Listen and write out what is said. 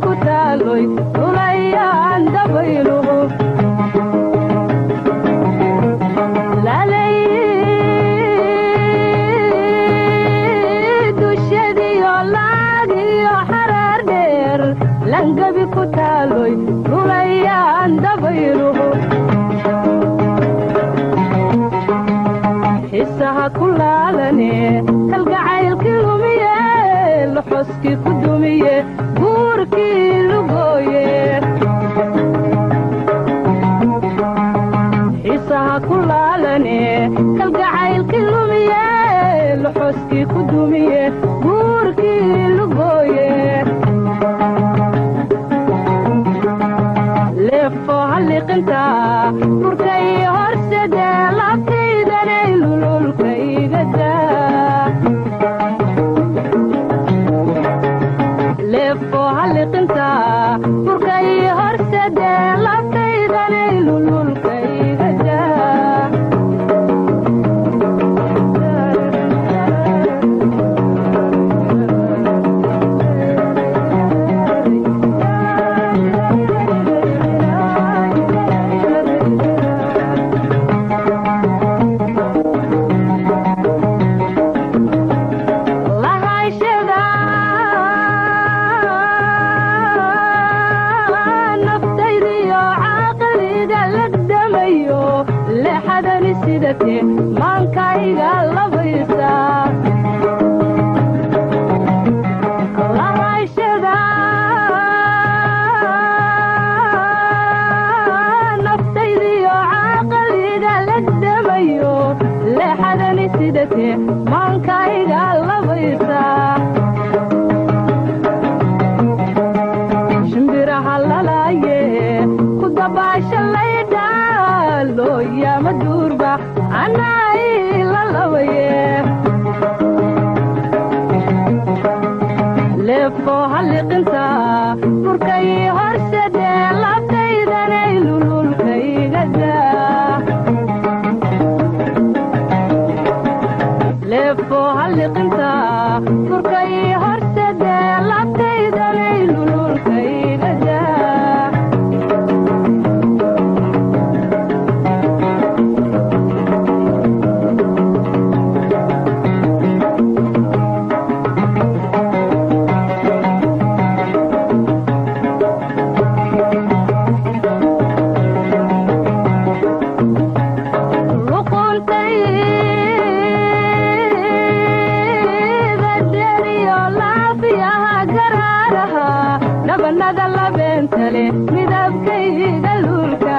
kutaloy ulayaan dabayluhu lalay dushadiyo laagiyo xaraar dheer langabi kutaloy ulayaan dabayluhu xisaha kulaalane kalgacaylkii lumiye loxoskii ku dumiye buurkii lugooye xisaha kulaalane kalgacaylkii lumiye loxoskii ku dumiye buurkii lugooye leefo halliqinta burkay horsade labtaydanay lululka igada leefo halliqinta burkay horsade labtaydanay lululka igada maankayga labaysa lahayshada naftaydiyo caaqaliga lagdamayo leexadani sidate maankayga labaysa shimbiraha lalaaye ku dabaasha laydha looyama duurba anay lalabaye leefo halliqinta burkay horsade labtaydanay lululka igada leefo halliqinta burkay horsade labtaydanay lululka igada midabkayga luulka